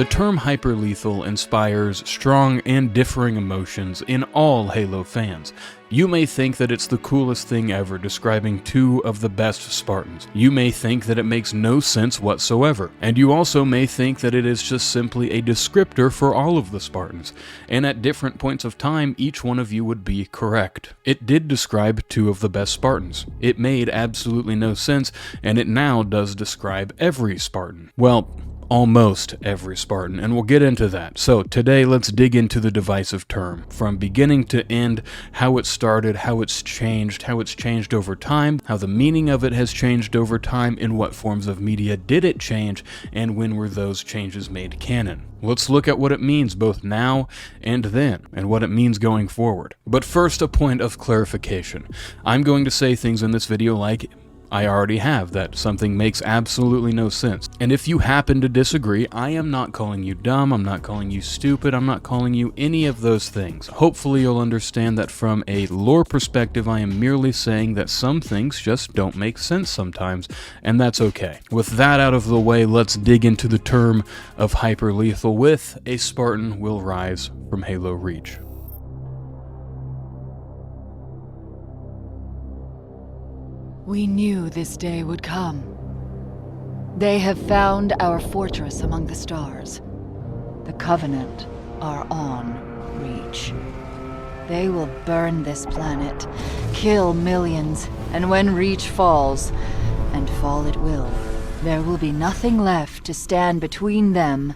The term hyperlethal inspires strong and differing emotions in all Halo fans. You may think that it's the coolest thing ever, describing two of the best Spartans. You may think that it makes no sense whatsoever. And you also may think that it is just simply a descriptor for all of the Spartans. And at different points of time, each one of you would be correct. It did describe two of the best Spartans. It made absolutely no sense, and it now does describe every Spartan. Well, almost every Spartan, and we'll get into that. So today, let's dig into the divisive term, from beginning to end, how it started, how it's changed over time, how the meaning of it has changed over time, in what forms of media did it change, and when were those changes made canon. Let's look at what it means both now and then, and what it means going forward. But first, a point of clarification. I'm going to say things in this video like I already have, that something makes absolutely no sense. And if you happen to disagree, I am not calling you dumb, I'm not calling you stupid, I'm not calling you any of those things. Hopefully you'll understand that from a lore perspective, I am merely saying that some things just don't make sense sometimes, and that's okay. With that out of the way, let's dig into the term of hyperlethal with "A Spartan Will Rise" from Halo Reach. We knew this day would come. They have found our fortress among the stars. The Covenant are on Reach. They will burn this planet, kill millions, and when Reach falls, and fall it will, there will be nothing left to stand between them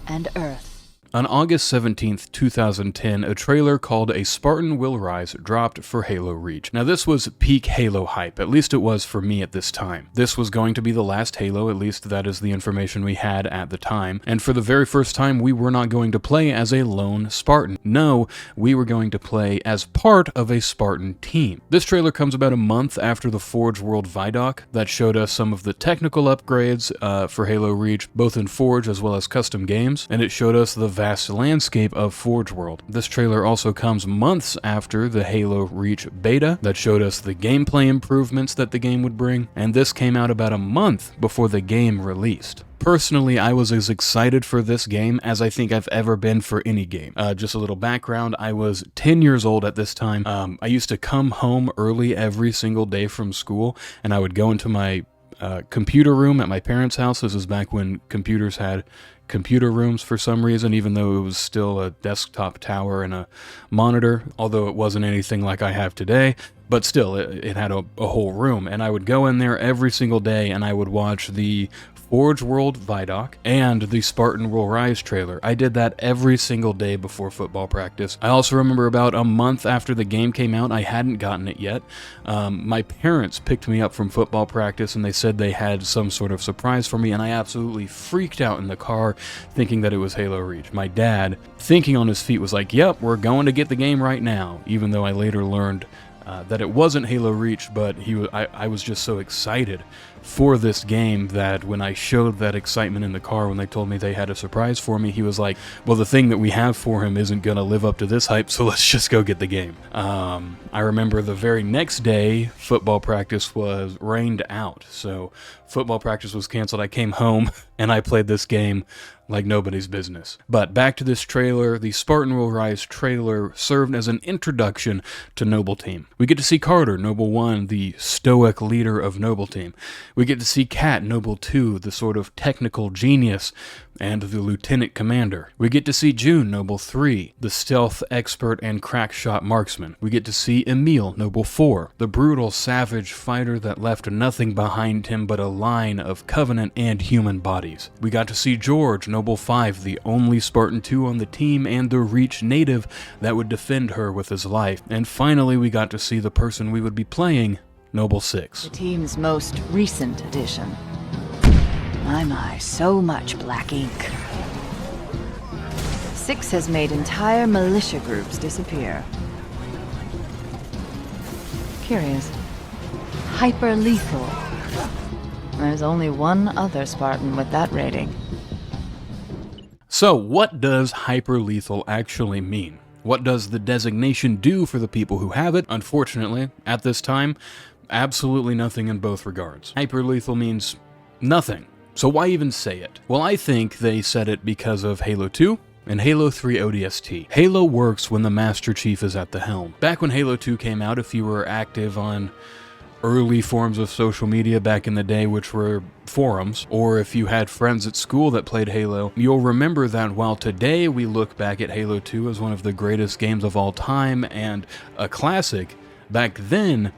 and Earth. On August 17th, 2010, a trailer called "A Spartan Will Rise" dropped for Halo Reach. Now this was peak Halo hype, at least it was for me at this time. This was going to be the last Halo, at least that is the information we had at the time, and for the very first time we were not going to play as a lone Spartan. No, we were going to play as part of a Spartan team. This trailer comes about a month after the Forge World Vidoc that showed us some of the technical upgrades for Halo Reach, both in Forge as well as custom games, and it showed us the vast landscape of Forge World. This trailer also comes months after the Halo Reach beta that showed us the gameplay improvements that the game would bring, and this came out about a month before the game released. Personally, I was as excited for this game as I think I've ever been for any game. Just a little background, I was 10 years old at this time. I used to come home early every single day from school, and I would go into my computer room at my parents' house. This is back when computers had computer rooms for some reason, even though it was still a desktop tower and a monitor, although it wasn't anything like I have today, but still, it had a whole room, and I would go in there every single day and I would watch the Forge World Vidoc and the Spartan Will Rise trailer. I did that every single day before football practice. I also remember about a month after the game came out, I hadn't gotten it yet. My parents picked me up from football practice and they said they had some sort of surprise for me, and I absolutely freaked out in the car thinking that it was Halo Reach. My dad, thinking on his feet, was like, "Yep, we're going to get the game right now," even though I later learned that it wasn't Halo Reach, but I was just so excited for this game that when I showed that excitement in the car when they told me they had a surprise for me, he was like, "Well, the thing that we have for him isn't going to live up to this hype, so let's just go get the game." I remember the very next day, football practice was rained out, so football practice was canceled. I came home and I played this game like nobody's business. But back to this trailer, the Spartan Will Rise trailer served as an introduction to Noble Team. We get to see Carter, Noble 1, the stoic leader of Noble Team. We get to see Kat, Noble 2, the sort of technical genius and the lieutenant commander. We get to see June, Noble 3, the stealth expert and crack shot marksman. We get to see Emil, Noble 4, the brutal savage fighter that left nothing behind him but a line of Covenant and human bodies. We got to see George, Noble 5, the only Spartan 2 on the team and the Reach native that would defend her with his life. And finally, we got to see the person we would be playing, Noble 6. The team's most recent addition. My, so much black ink. 6 has made entire militia groups disappear. Curious. Hyper-lethal. There's only one other Spartan with that rating. So, what does hyper-lethal actually mean? What does the designation do for the people who have it? Unfortunately, at this time, absolutely nothing in both regards. Hyper-lethal means nothing. So why even say it? Well, I think they said it because of Halo 2 and Halo 3 ODST. Halo works when the Master Chief is at the helm. Back when Halo 2 came out, if you were active on early forms of social media back in the day, which were forums, or if you had friends at school that played Halo, you'll remember that while today we look back at Halo 2 as one of the greatest games of all time and a classic, back then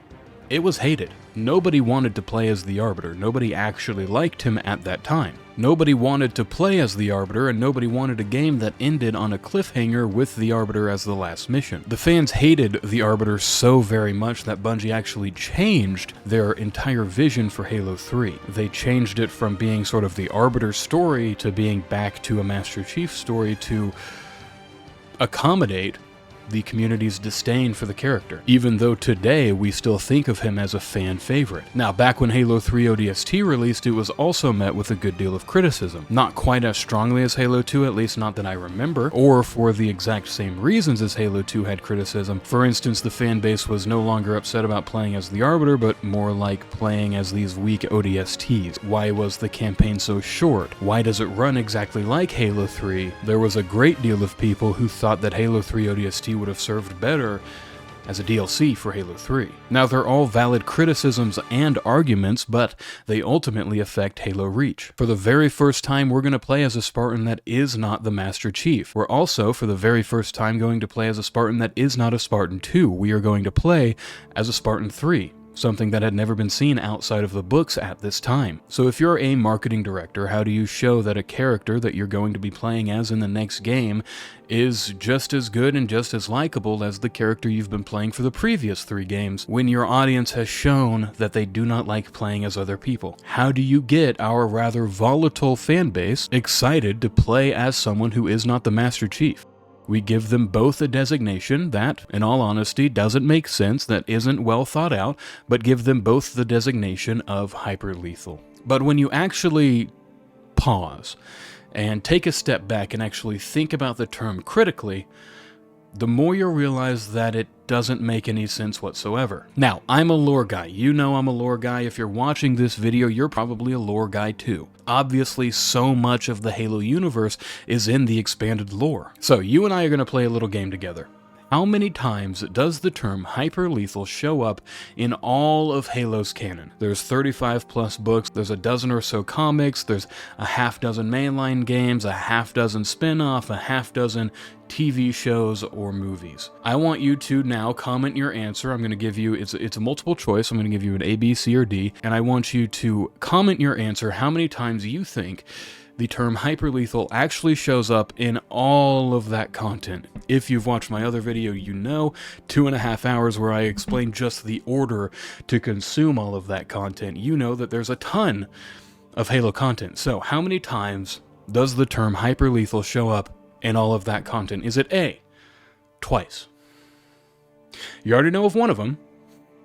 it was hated. Nobody wanted to play as the Arbiter. Nobody actually liked him at that time. Nobody wanted to play as the Arbiter, and nobody wanted a game that ended on a cliffhanger with the Arbiter as the last mission. The fans hated the Arbiter so very much that Bungie actually changed their entire vision for Halo 3. They changed it from being sort of the Arbiter story to being back to a Master Chief story to accommodate the community's disdain for the character, even though today we still think of him as a fan favorite. Now, back when Halo 3 ODST released, it was also met with a good deal of criticism. Not quite as strongly as Halo 2, at least not that I remember, or for the exact same reasons as Halo 2 had criticism. For instance, the fan base was no longer upset about playing as the Arbiter, but more like playing as these weak ODSTs. Why was the campaign so short? Why does it run exactly like Halo 3? There was a great deal of people who thought that Halo 3 ODST would have served better as a DLC for Halo 3. Now, they're all valid criticisms and arguments, but they ultimately affect Halo Reach. For the very first time, we're going to play as a Spartan that is not the Master Chief. We're also, for the very first time, going to play as a Spartan that is not a Spartan 2. We are going to play as a Spartan 3. Something that had never been seen outside of the books at this time. So if you're a marketing director, how do you show that a character that you're going to be playing as in the next game is just as good and just as likable as the character you've been playing for the previous 3 games, when your audience has shown that they do not like playing as other people? How do you get our rather volatile fan base excited to play as someone who is not the Master Chief? We give them both a designation that, in all honesty, doesn't make sense, that isn't well thought out, but give them both the designation of hyper-lethal. But when you actually pause and take a step back and actually think about the term critically, the more you'll realize that it doesn't make any sense whatsoever. Now, I'm a lore guy. You know I'm a lore guy. If you're watching this video, you're probably a lore guy too. Obviously, so much of the Halo universe is in the expanded lore. So, you and I are going to play a little game together. How many times does the term hyper-lethal show up in all of Halo's canon? There's 35 plus books, there's a dozen or so comics, there's a half dozen mainline games, a half dozen spin-off, a half dozen TV shows or movies. I want you to now comment your answer. I'm going to give you, it's a multiple choice, I'm going to give you an A, B, C, or D, and I want you to comment your answer how many times you think the term hyperlethal actually shows up in all of that content. If you've watched my other video, you know, 2.5 hours where I explain just the order to consume all of that content, you know that there's a ton of Halo content. So how many times does the term hyperlethal show up in all of that content? Is it A, twice? You already know of one of them,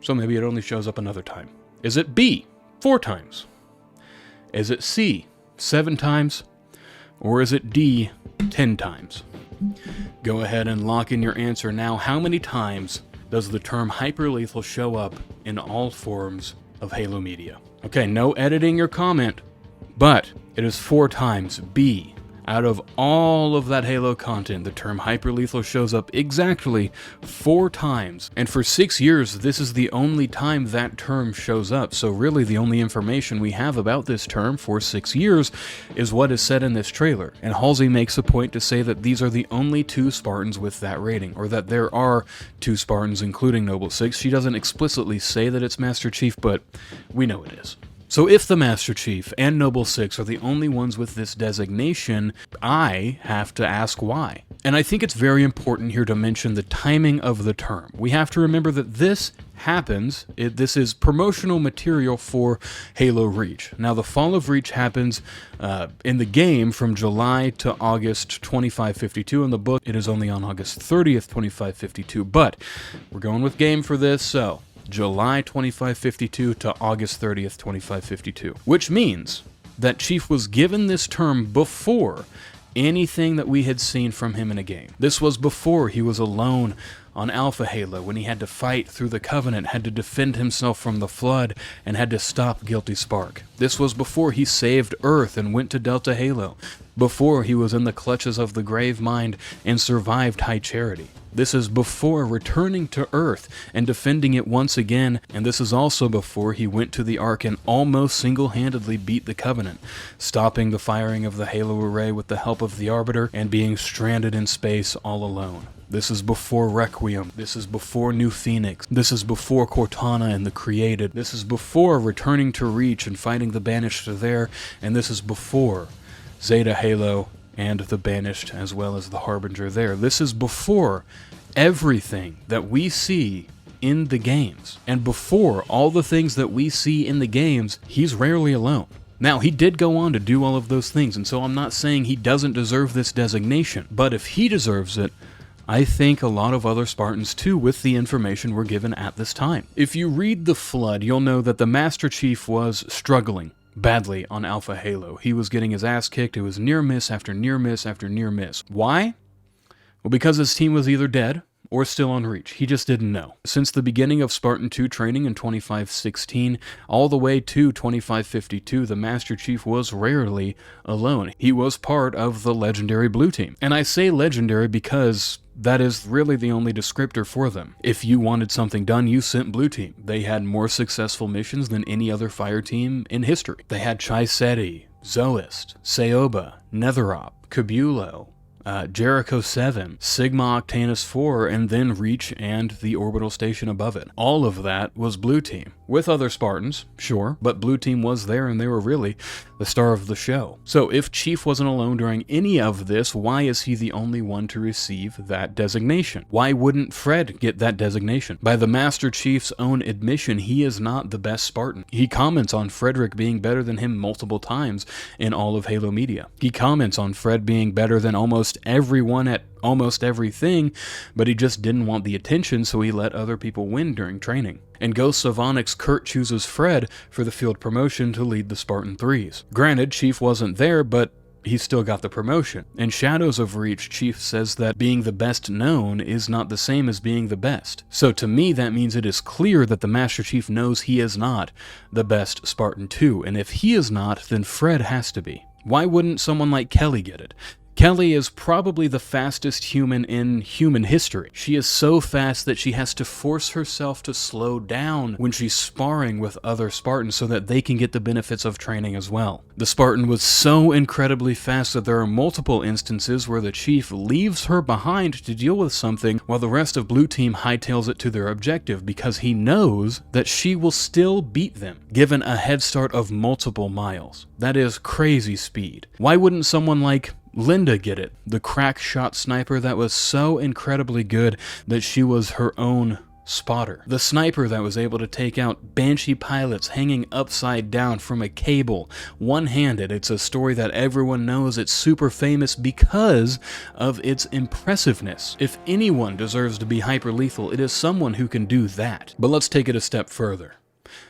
so maybe it only shows up another time. Is it B, 4 times? Is it C, 7 times? Or is it D, 10 times? Go ahead and lock in your answer now. How many times does the term hyperlethal show up in all forms of Halo media? Okay, no editing your comment, but it is 4 times. B. Out of all of that Halo content, the term hyperlethal shows up exactly 4 times. And for 6 years, this is the only time that term shows up. So really the only information we have about this term for 6 years is what is said in this trailer. And Halsey makes a point to say that these are the only 2 Spartans with that rating, or that there are 2 Spartans including Noble 6. She doesn't explicitly say that it's Master Chief, but we know it is. So if the Master Chief and Noble 6 are the only ones with this designation, I have to ask why. And I think it's very important here to mention the timing of the term. We have to remember that this happens, this is promotional material for Halo Reach. Now the fall of Reach happens in the game from July to August 2552. In the book, it is only on August 30th, 2552, but we're going with game for this, so July 2552 to August 30th, 2552, which means that Chief was given this term before anything that we had seen from him in a game. This was before he was alone on Alpha Halo when he had to fight through the Covenant, had to defend himself from the Flood, and had to stop Guilty Spark. This was before he saved Earth and went to Delta Halo, before he was in the clutches of the Grave Mind and survived High Charity. This is before returning to Earth and defending it once again, and this is also before he went to the Ark and almost single-handedly beat the Covenant, stopping the firing of the Halo Array with the help of the Arbiter and being stranded in space all alone. This is before Requiem. This is before New Phoenix. This is before Cortana and the Created. This is before returning to Reach and fighting the Banished there, and this is before Zeta Halo and the Banished, as well as the Harbinger there. This is before everything that we see in the games. And before all the things that we see in the games, he's rarely alone. Now, he did go on to do all of those things, and so I'm not saying he doesn't deserve this designation, but if he deserves it, I think a lot of other Spartans too, with the information we're given at this time. If you read The Flood, you'll know that the Master Chief was struggling badly on Alpha Halo. He was getting his ass kicked. It was near miss after near miss after near miss. Why? Well, because his team was either dead or still on Reach. He just didn't know. Since the beginning of Spartan 2 training in 2516, all the way to 2552, the Master Chief was rarely alone. He was part of the legendary Blue Team. And I say legendary because that is really the only descriptor for them. If you wanted something done, you sent Blue Team. They had more successful missions than any other fire team in history. They had Chi-Seti, Zoist, Seoba, Netherop, Cabulo, Jericho 7, Sigma Octanus 4, and then Reach and the orbital station above it. All of that was Blue Team. With other Spartans, sure, but Blue Team was there and they were really the star of the show. So if Chief wasn't alone during any of this, why is he the only one to receive that designation? Why wouldn't Fred get that designation? By the Master Chief's own admission, he is not the best Spartan. He comments on Frederick being better than him multiple times in all of Halo media. He comments on Fred being better than almost everyone at almost everything, but he just didn't want the attention, so he let other people win during training. And Ghosts of Onyx, Kurt chooses Fred for the field promotion to lead the Spartan 3s. Granted, Chief wasn't there, but he still got the promotion. In Shadows of Reach, Chief says that being the best known is not the same as being the best. So to me, that means it is clear that the Master Chief knows he is not the best Spartan 2, and if he is not, then Fred has to be. Why wouldn't someone like Kelly get it? Kelly is probably the fastest human in human history. She is so fast that she has to force herself to slow down when she's sparring with other Spartans so that they can get the benefits of training as well. The Spartan was so incredibly fast that there are multiple instances where the Chief leaves her behind to deal with something while the rest of Blue Team hightails it to their objective because he knows that she will still beat them, given a head start of multiple miles. That is crazy speed. Why wouldn't someone like Linda get it? The crack shot sniper that was so incredibly good that she was her own spotter. The sniper that was able to take out Banshee pilots hanging upside down from a cable, one-handed. It's a story that everyone knows. It's super famous because of its impressiveness. If anyone deserves to be hyper-lethal, it is someone who can do that. But let's take it a step further.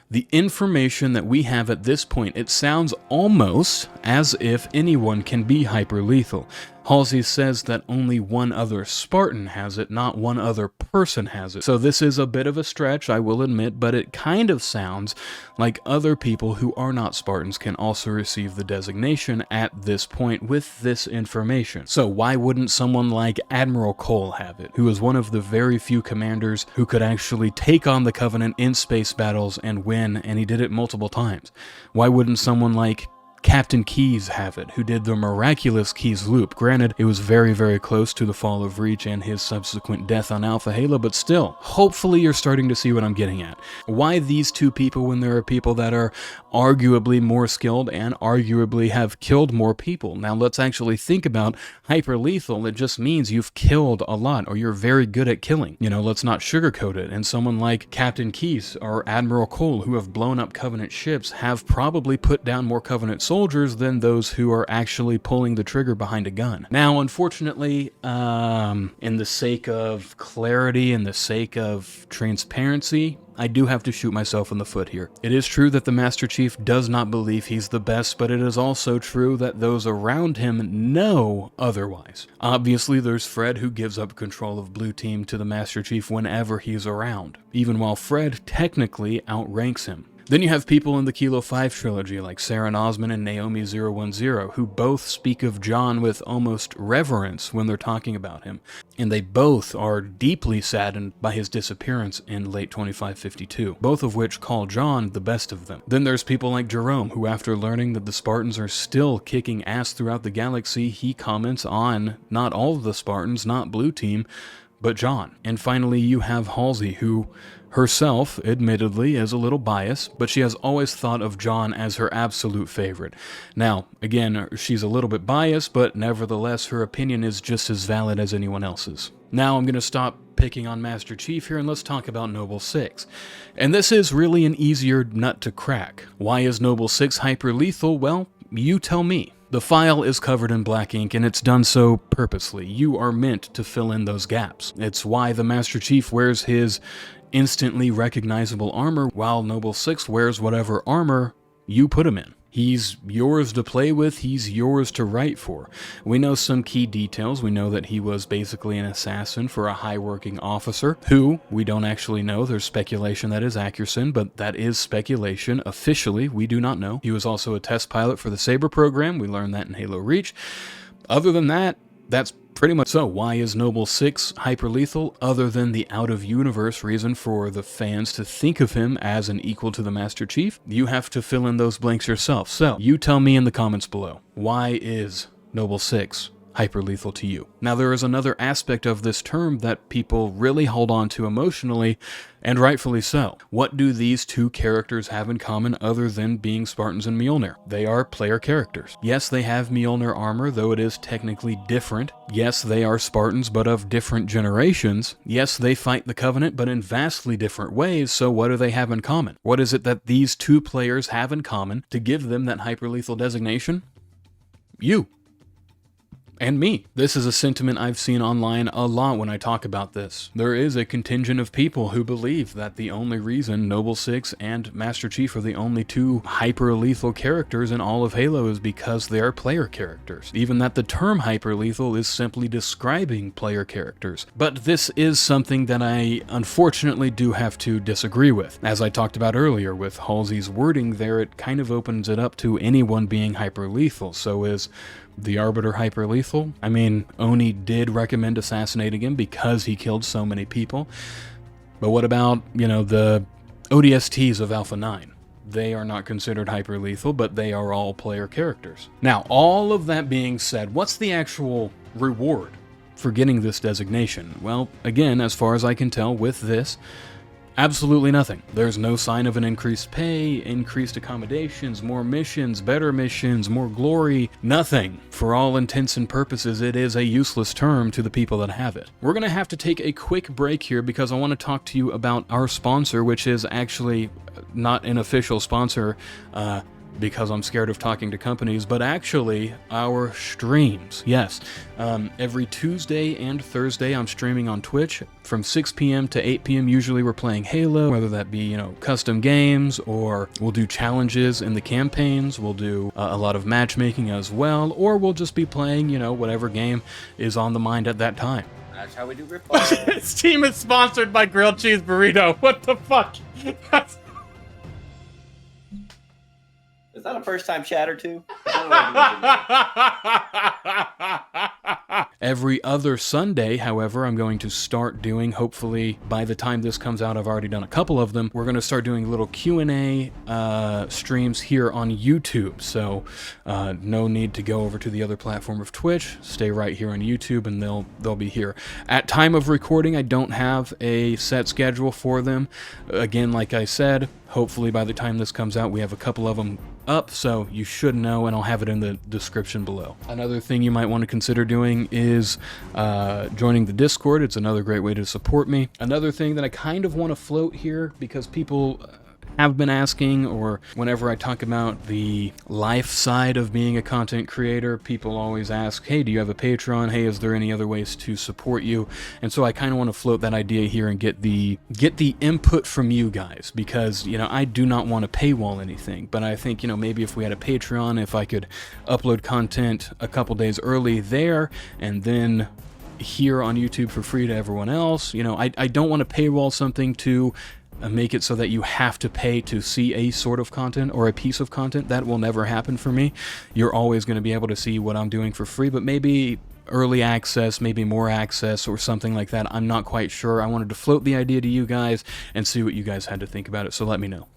The information that we have at this point, it sounds almost as if anyone can be hyper-lethal. Halsey says that only one other Spartan has it, not one other person has it. So this is a bit of a stretch, I will admit, but it kind of sounds like other people who are not Spartans can also receive the designation at this point with this information. So why wouldn't someone like Admiral Cole have it, who is one of the very few commanders who could actually take on the Covenant in space battles and win, and he did it multiple times? Why wouldn't someone like Captain Keyes have it, who did the miraculous Keyes loop? Granted, it was very, very close to the fall of Reach and his subsequent death on Alpha Halo, but still, hopefully you're starting to see what I'm getting at. Why these two people when there are people that are arguably more skilled and arguably have killed more people? Now let's actually think about hyper-lethal. It just means you've killed a lot, or you're very good at killing. You know, let's not sugarcoat it. And someone like Captain Keyes or Admiral Cole, who have blown up Covenant ships, have probably put down more Covenant soldiers than those who are actually pulling the trigger behind a gun. Now, unfortunately, in the sake of clarity and the sake of transparency, I do have to shoot myself in the foot here. It is true that the Master Chief does not believe he's the best, but it is also true that those around him know otherwise. Obviously, there's Fred, who gives up control of Blue Team to the Master Chief whenever he's around, even while Fred technically outranks him. Then you have people in the Kilo 5 trilogy like Saren Osman and Naomi 010 who both speak of John with almost reverence when they're talking about him, and they both are deeply saddened by his disappearance in late 2552, both of which call John the best of them. Then there's people like Jerome, who after learning that the Spartans are still kicking ass throughout the galaxy, he comments on not all of the Spartans, not Blue Team, but John. And finally you have Halsey, who herself, admittedly, is a little biased, but she has always thought of John as her absolute favorite. Now, again, she's a little bit biased, but nevertheless, her opinion is just as valid as anyone else's. Now I'm going to stop picking on Master Chief here and let's talk about Noble 6. And this is really an easier nut to crack. Why is Noble 6 hyper lethal? Well, you tell me. The file is covered in black ink, and it's done so purposely. You are meant to fill in those gaps. It's why the Master Chief wears his instantly recognizable armor, while Noble 6 wears whatever armor you put him in. He's yours to play with, he's yours to write for. We know some key details. We know that he was basically an assassin for a high-working officer, who we don't actually know. There's speculation that is Accurson, but that is speculation. Officially, we do not know. He was also a test pilot for the Saber program. We learned that in Halo Reach. Other than that, that's pretty much so. Why is Noble 6 hyper-lethal, other than the out-of-universe reason for the fans to think of him as an equal to the Master Chief? You have to fill in those blanks yourself. So, you tell me in the comments below. Why is Noble 6 hyper-lethal to you? Now, there is another aspect of this term that people really hold on to emotionally, and rightfully so. What do these two characters have in common other than being Spartans and Mjolnir? They are player characters. Yes, they have Mjolnir armor, though it is technically different. Yes, they are Spartans, but of different generations. Yes, they fight the Covenant, but in vastly different ways, so what do they have in common? What is it that these two players have in common to give them that hyper-lethal designation? You. And me. This is a sentiment I've seen online a lot when I talk about this. There is a contingent of people who believe that the only reason Noble 6 and Master Chief are the only two hyper-lethal characters in all of Halo is because they are player characters. Even that the term hyper-lethal is simply describing player characters. But this is something that I unfortunately do have to disagree with. As I talked about earlier with Halsey's wording there, it kind of opens it up to anyone being hyper-lethal. So is the Arbiter hyper-lethal? I mean, Oni did recommend assassinating him because he killed so many people. But what about, the ODSTs of Alpha 9? They are not considered hyper-lethal, but they are all player characters. Now, all of that being said, what's the actual reward for getting this designation? Well, again, as far as I can tell with this, absolutely nothing. There's no sign of an increased pay, increased accommodations, more missions, better missions, more glory, nothing. For all intents and purposes, it is a useless term to the people that have it. We're going to have to take a quick break here because I want to talk to you about our sponsor, which is actually not an official sponsor, because I'm scared of talking to companies, but actually our streams. Yes, every Tuesday and Thursday I'm streaming on Twitch from 6 p.m. to 8 p.m. Usually we're playing Halo, whether that be, custom games, or we'll do challenges in the campaigns, we'll do a lot of matchmaking as well, or we'll just be playing, whatever game is on the mind at that time. That's how we do rip-offs. This team is sponsored by Grilled Cheese Burrito. What the fuck? Is that a first-time chat or two? Every other Sunday, however, I'm going to start doing, hopefully by the time this comes out, I've already done a couple of them, we're going to start doing little Q&A streams here on YouTube. So no need to go over to the other platform of Twitch. Stay right here on YouTube and they'll be here. At time of recording, I don't have a set schedule for them. Again, like I said, hopefully by the time this comes out, we have a couple of them up, so you should know, and I'll have it in the description below. Another thing you might want to consider doing is joining the Discord. It's another great way to support me. Another thing that I kind of want to float here, because people have been asking, or whenever I talk about the life side of being a content creator, people always ask, hey, do you have a Patreon? Hey, is there any other ways to support you? And so I kind of want to float that idea here and get the input from you guys, because, you know, I do not want to paywall anything, but I think, you know, maybe if we had a Patreon, if I could upload content a couple days early there, and then here on YouTube for free to everyone else. You know, I don't want to paywall something to make it so that you have to pay to see a sort of content or a piece of content. That will never happen for me. You're always going to be able to see what I'm doing for free, but maybe early access, maybe more access or something like that. I'm not quite sure. I wanted to float the idea to you guys and see what you guys had to think about it, so let me know.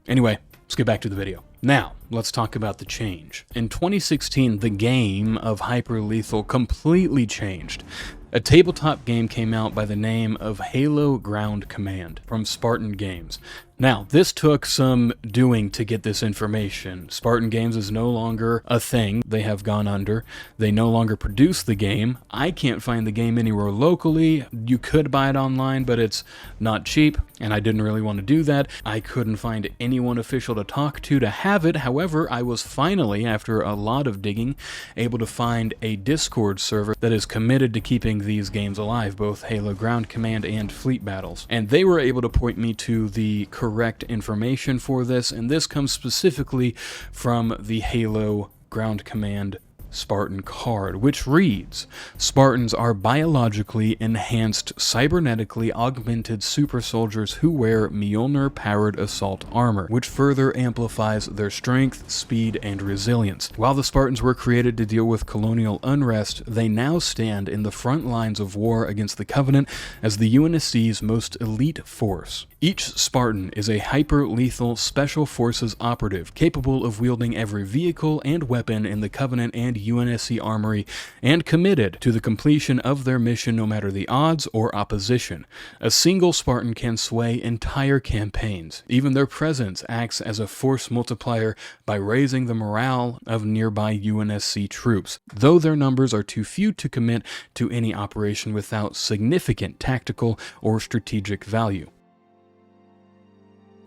Anyway, let's get back to the video. Now, let's talk about the change. In 2016, the game of Hyper Lethal completely changed. A tabletop game came out by the name of Halo Ground Command from Spartan Games. Now, this took some doing to get this information. Spartan Games is no longer a thing. They have gone under. They no longer produce the game. I can't find the game anywhere locally. You could buy it online, but it's not cheap, and I didn't really want to do that. I couldn't find anyone official to talk to have it. However, I was finally, after a lot of digging, able to find a Discord server that is committed to keeping these games alive, both Halo Ground Command and Fleet Battles. And they were able to point me to the correct information for this, and this comes specifically from the Halo Ground Command Spartan card, which reads, Spartans are biologically enhanced, cybernetically augmented super soldiers who wear Mjolnir-powered assault armor, which further amplifies their strength, speed, and resilience. While the Spartans were created to deal with colonial unrest, they now stand in the front lines of war against the Covenant as the UNSC's most elite force. Each Spartan is a hyper-lethal special forces operative, capable of wielding every vehicle and weapon in the Covenant and UNSC armory, and committed to the completion of their mission no matter the odds or opposition. A single Spartan can sway entire campaigns. Even their presence acts as a force multiplier by raising the morale of nearby UNSC troops, though their numbers are too few to commit to any operation without significant tactical or strategic value.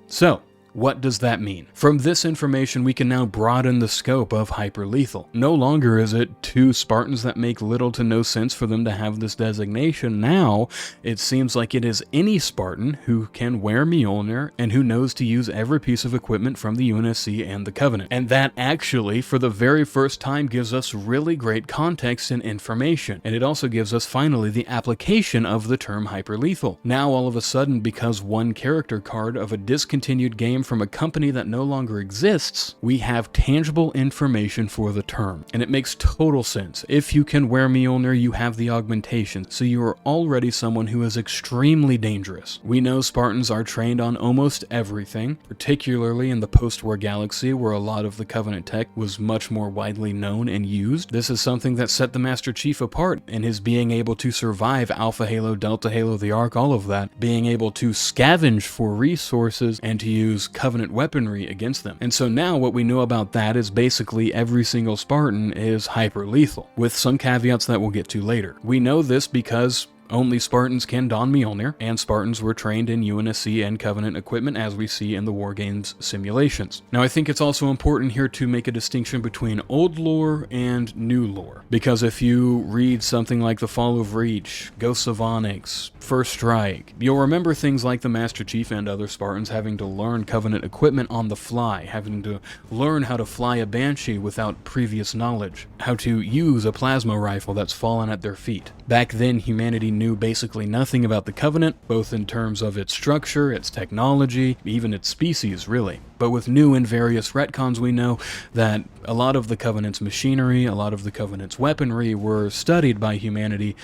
So, what does that mean? From this information, we can now broaden the scope of hyperlethal. No longer is it two Spartans that make little to no sense for them to have this designation. Now, it seems like it is any Spartan who can wear Mjolnir and who knows to use every piece of equipment from the UNSC and the Covenant. And that actually, for the very first time, gives us really great context and information. And it also gives us, finally, the application of the term hyperlethal. Now, all of a sudden, because one character card of a discontinued game from a company that no longer exists, we have tangible information for the term. And it makes total sense. If you can wear Mjolnir, you have the augmentation, so you are already someone who is extremely dangerous. We know Spartans are trained on almost everything, particularly in the post-war galaxy where a lot of the Covenant tech was much more widely known and used. This is something that set the Master Chief apart in his being able to survive Alpha Halo, Delta Halo, the Ark, all of that, being able to scavenge for resources and to use Covenant weaponry against them. And so now what we know about that is basically every single Spartan is hyper lethal, with some caveats that we'll get to later. We know this because only Spartans can don Mjolnir, and Spartans were trained in UNSC and Covenant equipment as we see in the War Games simulations. Now I think it's also important here to make a distinction between old lore and new lore, because if you read something like The Fall of Reach, Ghosts of Onyx, First Strike, you'll remember things like the Master Chief and other Spartans having to learn Covenant equipment on the fly, having to learn how to fly a Banshee without previous knowledge, how to use a plasma rifle that's fallen at their feet. Back then, humanity knew basically nothing about the Covenant, both in terms of its structure, its technology, even its species, really. But with new and various retcons, we know that a lot of the Covenant's machinery, a lot of the Covenant's weaponry were studied by humanity,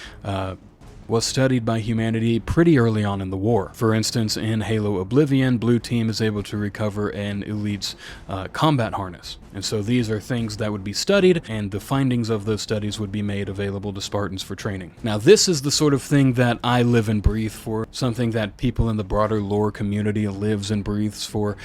pretty early on in the war. For instance, in Halo Oblivion, Blue Team is able to recover an elite's combat harness. And so these are things that would be studied, and the findings of those studies would be made available to Spartans for training. Now, this is the sort of thing that I live and breathe for, something that people in the broader lore community lives and breathes for.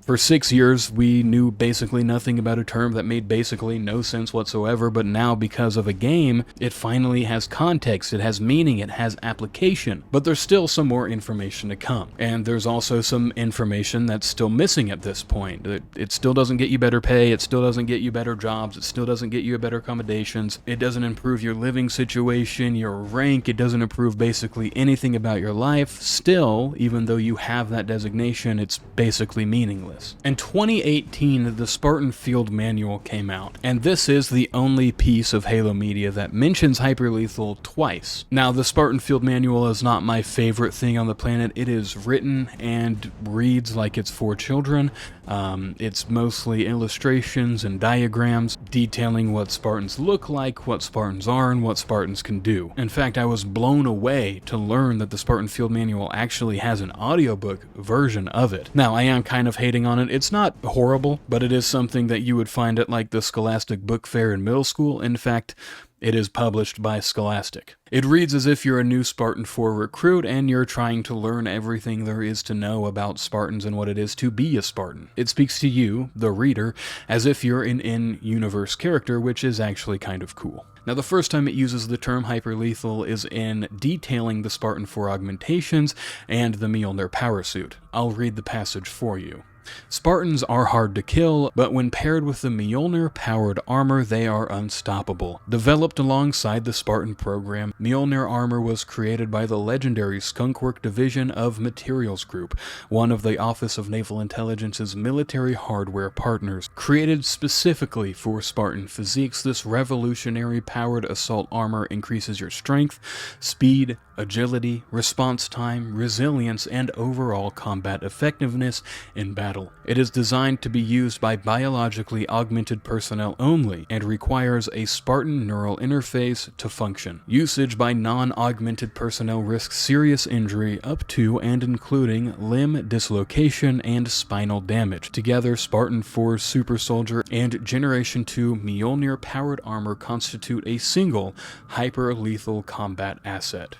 For 6 years, we knew basically nothing about a term that made basically no sense whatsoever, but now because of a game, it finally has context, it has meaning, it has application. But there's still some more information to come. And there's also some information that's still missing at this point. It still doesn't get you better pay, it still doesn't get you better jobs, it still doesn't get you better accommodations, it doesn't improve your living situation, your rank, it doesn't improve basically anything about your life. Still, even though you have that designation, it's basically meaningless. In 2018, the Spartan Field Manual came out, and this is the only piece of Halo media that mentions hyperlethal twice. Now, the Spartan Field Manual is not my favorite thing on the planet. It is written and reads like it's for children. It's mostly illustrations and diagrams detailing what Spartans look like, what Spartans are, and what Spartans can do. In fact, I was blown away to learn that the Spartan Field Manual actually has an audiobook version of it. Now, I am kind of hating on it. It's not horrible, but it is something that you would find at like the Scholastic Book Fair in middle school. In fact, it is published by Scholastic. It reads as if you're a new Spartan 4 recruit and you're trying to learn everything there is to know about Spartans and what it is to be a Spartan. It speaks to you, the reader, as if you're an in-universe character, which is actually kind of cool. Now, the first time it uses the term hyperlethal is in detailing the Spartan 4 augmentations and the Mjolnir power suit. I'll read the passage for you. Spartans are hard to kill, but when paired with the Mjolnir-powered armor, they are unstoppable. Developed alongside the Spartan program, Mjolnir armor was created by the legendary Skunkworks Division of Materials Group, one of the Office of Naval Intelligence's military hardware partners. Created specifically for Spartan physiques, this revolutionary-powered assault armor increases your strength, speed, agility, response time, resilience, and overall combat effectiveness in battle. It is designed to be used by biologically augmented personnel only and requires a Spartan neural interface to function. Usage by non-augmented personnel risks serious injury up to and including limb dislocation and spinal damage. Together, Spartan 4 Super Soldier and Generation 2 Mjolnir-powered armor constitute a single hyper-lethal combat asset.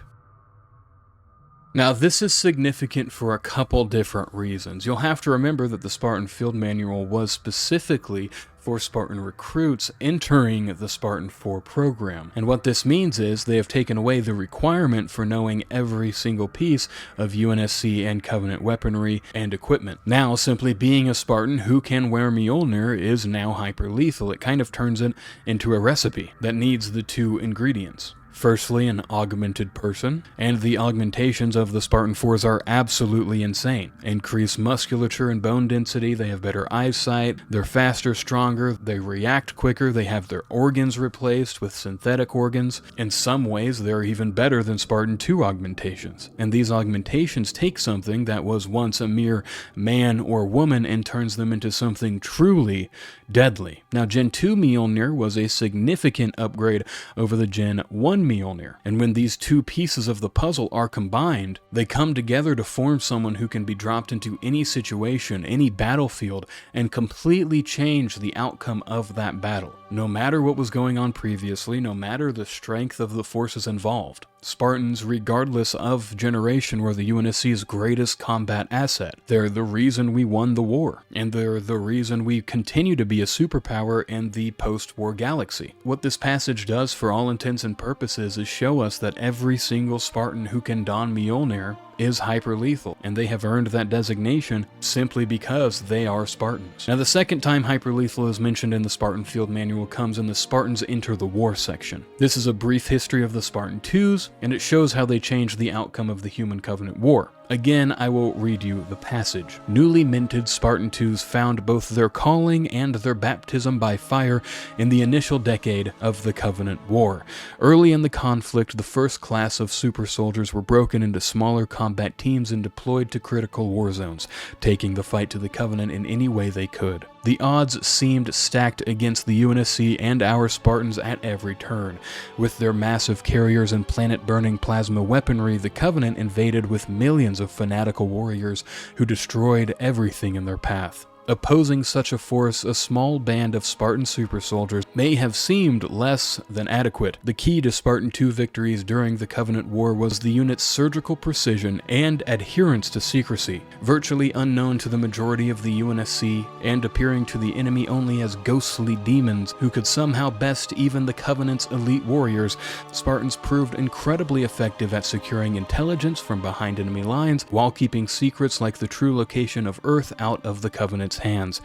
Now, this is significant for a couple different reasons. You'll have to remember that the Spartan Field Manual was specifically for Spartan recruits entering the Spartan 4 program. And what this means is they have taken away the requirement for knowing every single piece of UNSC and Covenant weaponry and equipment. Now, simply being a Spartan who can wear Mjolnir is now hyper-lethal. It kind of turns it into a recipe that needs the two ingredients. Firstly, an augmented person, and the augmentations of the Spartan 4s are absolutely insane. Increased musculature and bone density, they have better eyesight, they're faster, stronger, they react quicker, they have their organs replaced with synthetic organs. In some ways, they're even better than Spartan 2 augmentations. And these augmentations take something that was once a mere man or woman and turns them into something truly deadly. Now, Gen 2 Mjolnir was a significant upgrade over the Gen 1 Mjolnir, and when these two pieces of the puzzle are combined, they come together to form someone who can be dropped into any situation, any battlefield, and completely change the outcome of that battle. No matter what was going on previously, no matter the strength of the forces involved, Spartans, regardless of generation, were the UNSC's greatest combat asset. They're the reason we won the war, and they're the reason we continue to be a superpower in the post-war galaxy. What this passage does for all intents and purposes is show us that every single Spartan who can don Mjolnir is hyperlethal, and they have earned that designation simply because they are Spartans. Now, the second time hyperlethal is mentioned in the Spartan Field Manual comes in the Spartans Enter the War section. This is a brief history of the Spartan 2s, and it shows how they changed the outcome of the Human Covenant War. Again, I will read you the passage. Newly minted Spartan 2s found both their calling and their baptism by fire in the initial decade of the Covenant War. Early in the conflict, the first class of super soldiers were broken into smaller combat teams and deployed to critical war zones, taking the fight to the Covenant in any way they could. The odds seemed stacked against the UNSC and our Spartans at every turn. With their massive carriers and planet-burning plasma weaponry, the Covenant invaded with millions of fanatical warriors who destroyed everything in their path. Opposing such a force, a small band of Spartan super soldiers may have seemed less than adequate. The key to Spartan II victories during the Covenant War was the unit's surgical precision and adherence to secrecy. Virtually unknown to the majority of the UNSC, and appearing to the enemy only as ghostly demons who could somehow best even the Covenant's elite warriors, Spartans proved incredibly effective at securing intelligence from behind enemy lines while keeping secrets like the true location of Earth out of the Covenant's hands.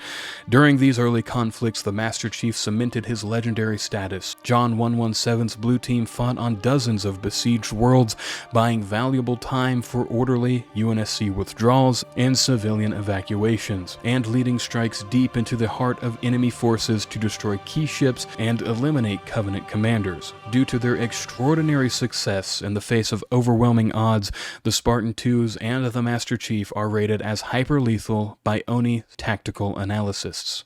During these early conflicts, the Master Chief cemented his legendary status. John 117's blue team fought on dozens of besieged worlds, buying valuable time for orderly UNSC withdrawals and civilian evacuations, and leading strikes deep into the heart of enemy forces to destroy key ships and eliminate Covenant commanders. Due to their extraordinary success in the face of overwhelming odds, the Spartan IIs and the Master Chief are rated as hyper-lethal by ONI tactical analysts.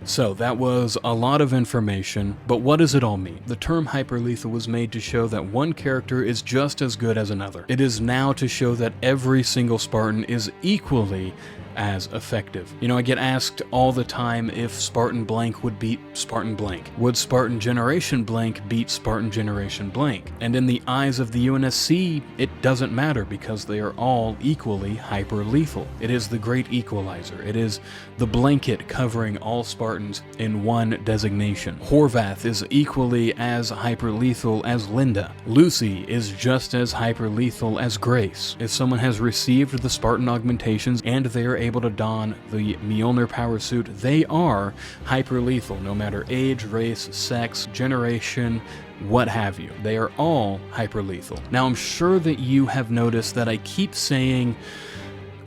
So that was a lot of information, but what does it all mean? The term hyperlethal was made to show that one character is just as good as another. It is now to show that every single Spartan is equally as effective. You know, I get asked all the time if Spartan blank would beat Spartan blank. Would Spartan generation blank beat Spartan generation blank? And in the eyes of the UNSC, it doesn't matter because they are all equally hyper-lethal. It is the great equalizer. It is the blanket covering all Spartans in one designation. Horvath is equally as hyper-lethal as Linda. Lucy is just as hyper-lethal as Grace. If someone has received the Spartan augmentations and they are able to don the Mjolnir power suit, they are hyper-lethal, no matter age, race, sex, generation, what have you. They are all hyper-lethal. Now, I'm sure that you have noticed that I keep saying,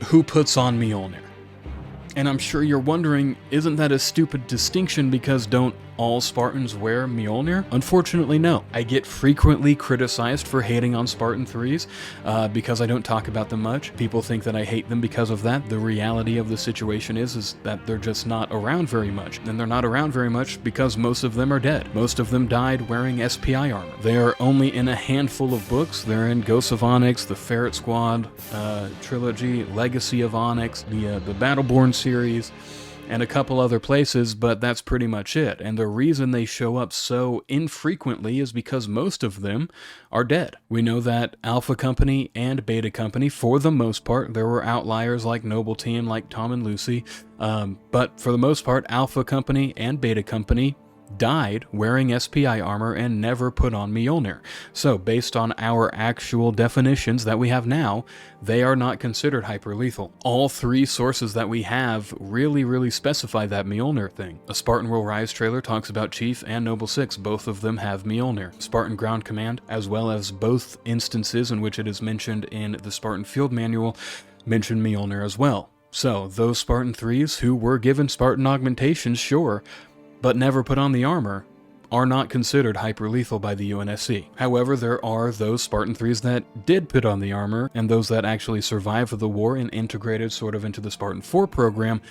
who puts on Mjolnir? And I'm sure you're wondering, isn't that a stupid distinction because don't all Spartans wear Mjolnir? Unfortunately, no. I get frequently criticized for hating on Spartan 3s because I don't talk about them much. People think that I hate them because of that. The reality of the situation is that they're just not around very much. And they're not around very much because most of them are dead. Most of them died wearing SPI armor. They are only in a handful of books. They're in Ghosts of Onyx, the Ferret Squad trilogy, Legacy of Onyx, the Battleborn series, and a couple other places, but that's pretty much it. And the reason they show up so infrequently is because most of them are dead. We know that Alpha Company and Beta Company, for the most part, there were outliers like Noble Team, like Tom and Lucy, but for the most part, Alpha Company and Beta Company died wearing SPI armor and never put on Mjolnir. So based on our actual definitions that we have now, they are not considered hyper-lethal. All three sources that we have really specify that Mjolnir thing. A Spartan Will Rise trailer talks about Chief and Noble 6, both of them have Mjolnir. Spartan Ground Command, as well as both instances in which it is mentioned in the Spartan Field Manual, mention Mjolnir as well. So those Spartan 3s who were given Spartan augmentations, sure, but never put on the armor, are not considered hyper-lethal by the UNSC. However, there are those Spartan 3s that did put on the armor, and those that actually survived the war and integrated sort of into the Spartan 4 program,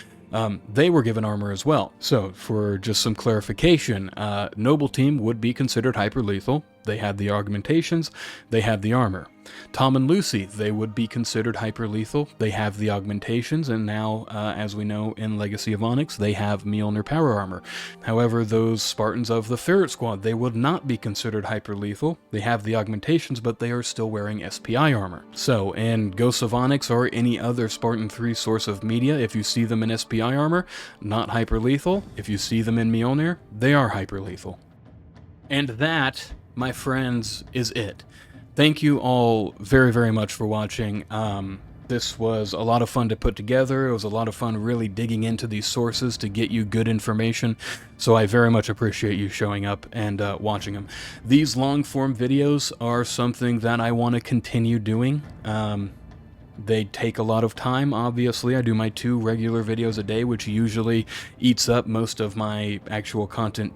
they were given armor as well. So, for just some clarification, Noble Team would be considered hyper-lethal. They had the augmentations, they had the armor. Tom and Lucy, they would be considered hyper-lethal. They have the augmentations, and now, as we know in Legacy of Onyx, they have Mjolnir power armor. However, those Spartans of the Ferret Squad, they would not be considered hyper-lethal. They have the augmentations, but they are still wearing SPI armor. So, in Ghosts of Onyx or any other Spartan 3 source of media, if you see them in SPI armor, not hyper-lethal. If you see them in Mjolnir, they are hyper-lethal. And that, my friends, is it. Thank you all very much for watching. This was a lot of fun to put together. It was a lot of fun really digging into these sources to get you good information, so I very much appreciate you showing up and watching them. These long-form videos are something that I want to continue doing. They take a lot of time, obviously. I do my 2 regular videos a day, which usually eats up most of my actual content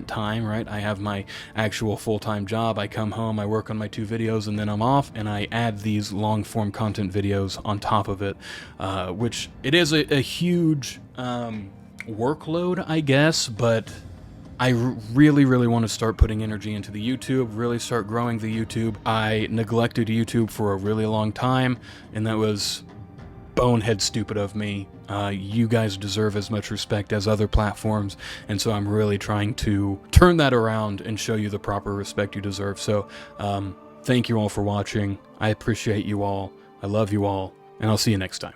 time, right? I have my actual full-time job. I come home, I work on my 2 videos, and then I'm off, and I add these long-form content videos on top of it, which it is a huge workload, I guess, but I really want to start putting energy into the YouTube, really start growing the YouTube. I neglected YouTube for a really long time, and that was bonehead stupid of me. You guys deserve as much respect as other platforms, and so I'm really trying to turn that around and show you the proper respect you deserve. So thank you all for watching. I appreciate you all. I love you all, and I'll see you next time.